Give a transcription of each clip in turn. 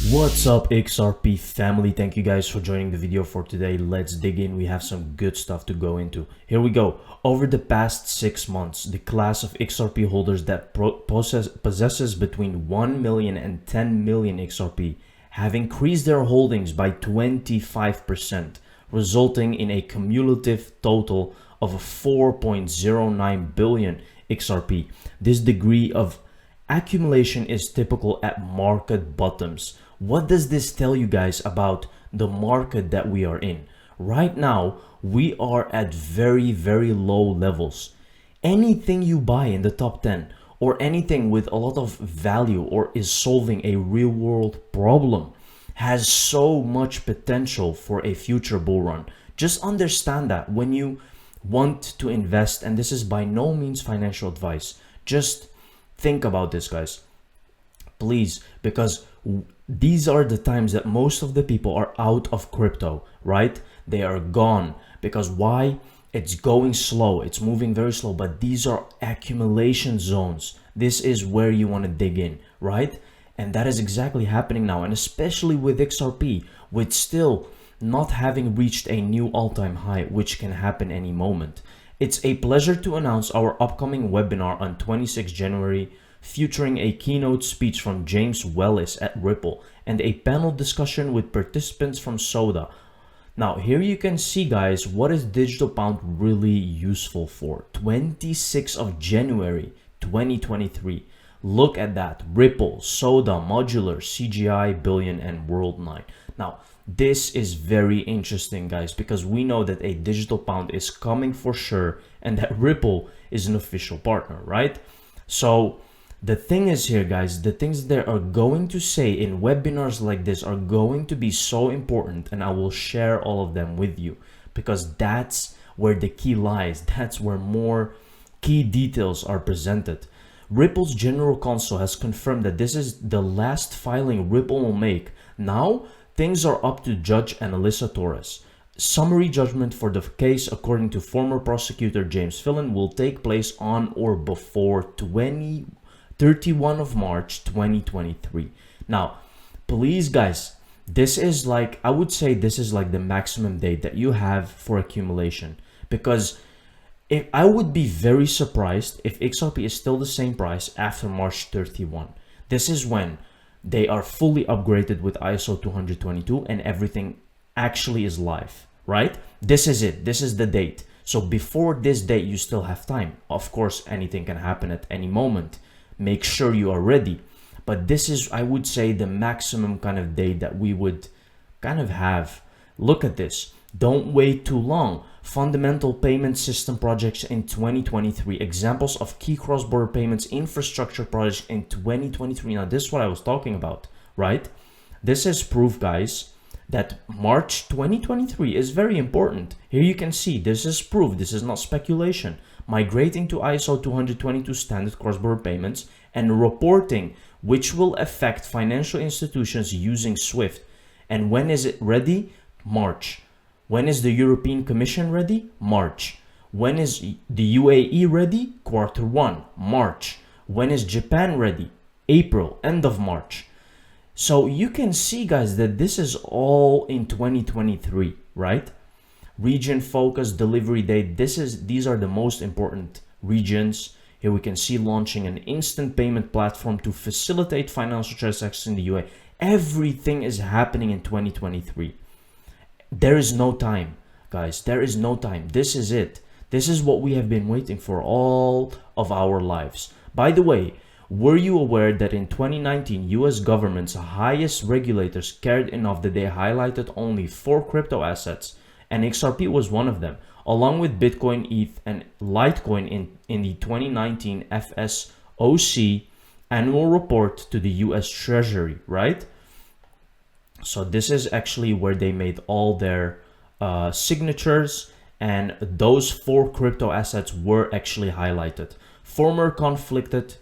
What's up, XRP family? Thank you guys for joining the video for today. Let's dig in. We have some good stuff to go into. Here we go. Over the past 6 months, the class of XRP holders that possesses between 1 million and 10 million XRP have increased their holdings by 25%, resulting in a cumulative total of 4.09 billion XRP. This degree of accumulation is typical at market bottoms. What does this tell you guys about the market that we are in? Right now, we are at very low levels. Anything you buy in the top 10 or anything with a lot of value or is solving a real world problem has so much potential for a future bull run. Just understand that when you want to invest, and this is by no means financial advice, just think about this, guys, please, because these are the times that most of the people are out of crypto, right? They are gone. Because why? It's going slow, it's moving very slow, but these are accumulation zones. This is where you want to dig in, right? And that is exactly happening now, and especially with XRP, with still not having reached a new all-time high, which can happen any moment. It's a pleasure to announce our upcoming webinar on 26 January, featuring a keynote speech from James Wellis at Ripple and a panel discussion with participants from Soda. Now here you can see, guys, what is digital pound really useful for. 26th of January 2023. Look at that. Ripple, Soda, Modular, CGI, Billion, and World9. Now this is very interesting, guys, because we know that a digital pound is coming for sure and that Ripple is an official partner, right? So the thing is here, guys, the things they are going to say in webinars like this are going to be so important, and I will share all of them with you because that's where the key lies. That's where more key details are presented. Ripple's general counsel has confirmed that this is the last filing Ripple will make. Now, things are up to Judge Analisa Torres. Summary judgment for the case, according to former prosecutor James Fillon, will take place on or before 31 of March 2023. Now, please, guys, this is like, I would say this is like the maximum date that you have for accumulation, because if I would be very surprised if XRP is still the same price after March 31. This is when they are fully upgraded with ISO 222 and everything actually is live, right? This is it. This is the date. So before this date, you still have time. Of course, anything can happen at any moment. Make sure you are ready. But this is, I would say, the maximum kind of date that we would kind of have. Look at this. Don't wait too long. Fundamental payment system projects in 2023. Examples of key cross-border payments infrastructure projects in 2023. Now, this is what I was talking about, right? This is proof, guys, that March 2023 is very important. Here you can see this is proof. This is not speculation. Migrating to ISO 222 standard cross-border payments and reporting, which will affect financial institutions using SWIFT. And when is it ready? March. When is the European Commission ready? March. When is the UAE ready? Q1, March. When is Japan ready? April, end of March. So you can see, guys, that this is all in 2023, right? Region focus, delivery date. These are the most important regions. Here we can see launching an instant payment platform to facilitate financial transactions in the UAE. Everything is happening in 2023. There is no time, guys. There is no time. This is it. This is what we have been waiting for all of our lives. By the way, were you aware that in 2019, US government's highest regulators cared enough that they highlighted only 4 crypto assets, and XRP was one of them, along with Bitcoin, ETH, and Litecoin in the 2019 FSOC annual report to the US Treasury, right? So this is actually where they made all their signatures, and those 4 crypto assets were actually highlighted. Former conflicted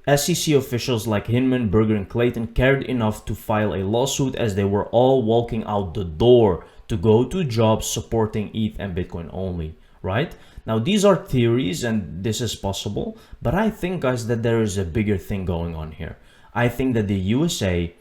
SEC officials like Hinman, Berger, and Clayton cared enough to file a lawsuit as they were all walking out the door to go to jobs supporting ETH and Bitcoin only, right? Now, these are theories and this is possible, but I think, guys, that there is a bigger thing going on here. I think that the USA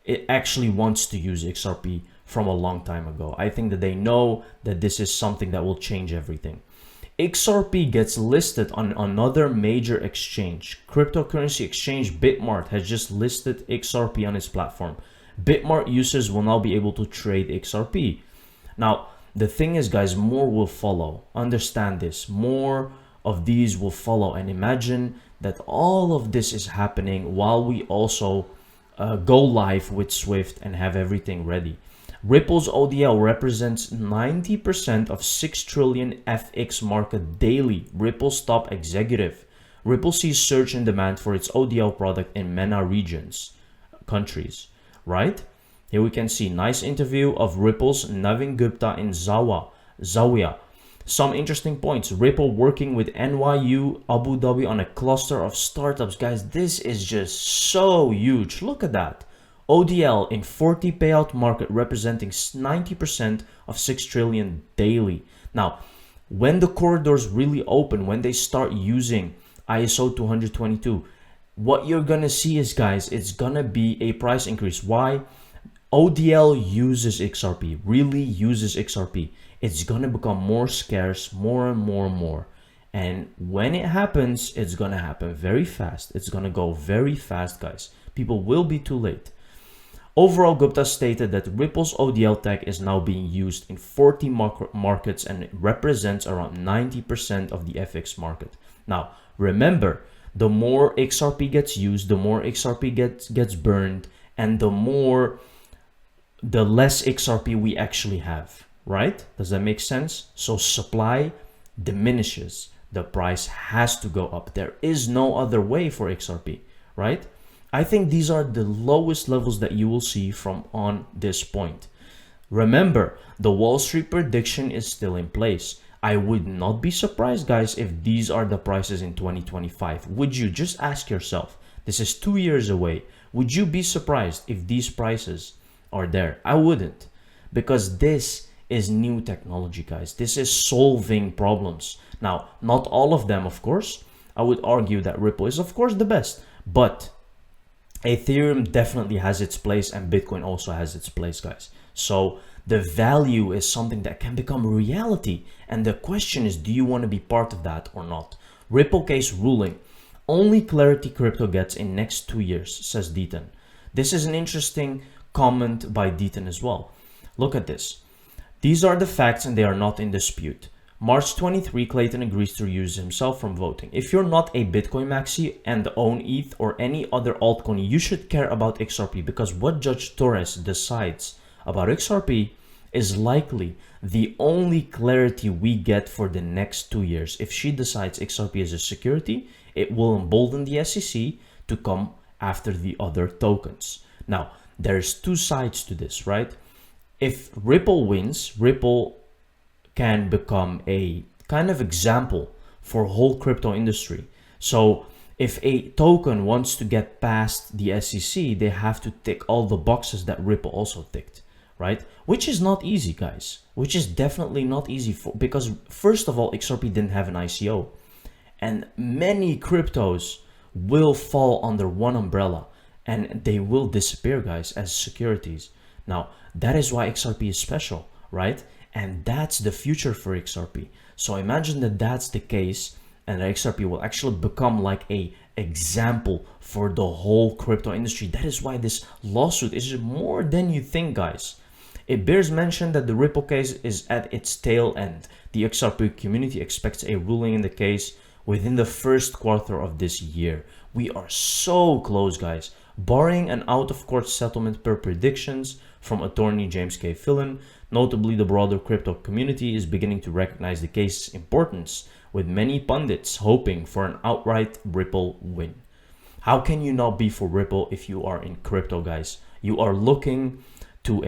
it actually wants to use XRP from a long time ago. I think that they know that this is something that will change everything. XRP gets listed on another major exchange. Cryptocurrency exchange Bitmart has just listed XRP on its platform. Bitmart users will now be able to trade XRP. Now, the thing is, guys, more will follow. Understand this. More of these will follow. And imagine that all of this is happening while we also go live with Swift and have everything ready. Ripple's ODL represents 90% of 6 trillion FX market daily. Ripple's top executive. Ripple sees surge in demand for its ODL product in MENA regions, countries, right? Here we can see nice interview of Ripple's Navin Gupta in Zawiya. Some interesting points. Ripple working with NYU Abu Dhabi on a cluster of startups. Guys, this is just so huge. Look at that. ODL in 40 payout market representing 90% of 6 trillion daily. Now, when the corridors really open, when they start using ISO 222, what you're gonna see is, guys, it's gonna be a price increase. Why? ODL uses XRP, really uses XRP. It's gonna become more scarce, more and more and more. And when it happens, it's gonna happen very fast. It's gonna go very fast, guys. People will be too late. Overall, Gupta stated that Ripple's ODL tech is now being used in 40 markets and it represents around 90% of the FX market. Now, remember, the more XRP gets used, the more XRP gets burned, and the less XRP we actually have, right? Does that make sense? So supply diminishes. The price has to go up. There is no other way for XRP, right? I think these are the lowest levels that you will see from on this point. Remember, the Wall Street prediction is still in place. I would not be surprised, guys, if these are the prices in 2025. Would you? Just ask yourself. This is 2 years away. Would you be surprised if these prices are there? I wouldn't, because this is new technology, guys. This is solving problems. Now, not all of them, of course. I would argue that Ripple is, of course, the best, but Ethereum definitely has its place and Bitcoin also has its place, guys. So the value is something that can become a reality. And the question is, do you want to be part of that or not? Ripple case ruling. Only clarity crypto gets in next 2 years, says Deaton. This is an interesting comment by Deaton as well. Look at this. These are the facts and they are not in dispute. March 23, Clayton agrees to recuse himself from voting. If you're not a Bitcoin maxi and own ETH or any other altcoin, you should care about XRP, because what Judge Torres decides about XRP is likely the only clarity we get for the next 2 years. If she decides XRP is a security, it will embolden the SEC to come after the other tokens. Now, there's two sides to this, right? If Ripple wins, Ripple can become a kind of example for whole crypto industry. So if a token wants to get past the SEC, they have to tick all the boxes that Ripple also ticked, right? Which is not easy, guys. Which is definitely not easy because first of all, XRP didn't have an ICO, and many cryptos will fall under one umbrella and they will disappear, guys, as securities. Now, that is why XRP is special, right? And that's the future for XRP. So imagine that that's the case and XRP will actually become like a example for the whole crypto industry. That is why this lawsuit is more than you think, guys. It bears mention that the Ripple case is at its tail end. The XRP community expects a ruling in the case within the first quarter of this year. We are so close, guys. Barring an out-of-court settlement per predictions from attorney James K. Fillon, notably the broader crypto community is beginning to recognize the case's importance, with many pundits hoping for an outright Ripple win. How can you not be for Ripple if you are in crypto, guys? You are looking to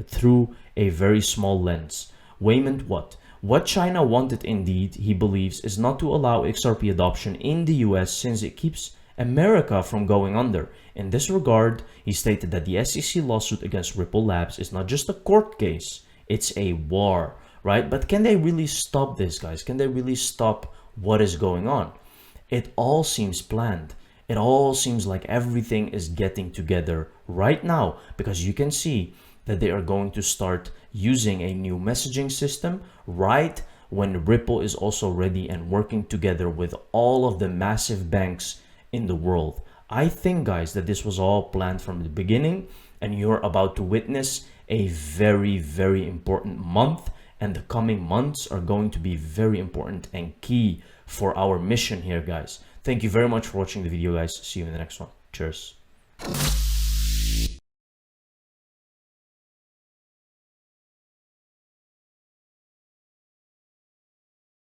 through a very small lens. Wayment what? What China wanted indeed, he believes, is not to allow XRP adoption in the US since it keeps America from going under. In this regard, he stated that the SEC lawsuit against Ripple Labs is not just a court case, it's a war, right? But can they really stop this, guys? Can they really stop what is going on? It all seems planned. It all seems like everything is getting together right now, because you can see that they are going to start using a new messaging system right when Ripple is also ready and working together with all of the massive banks in the world. I think, guys, that this was all planned from the beginning, and you're about to witness a very, very important month, and the coming months are going to be very important and key for our mission here, guys. Thank you very much for watching the video, guys. See you in the next one. Cheers.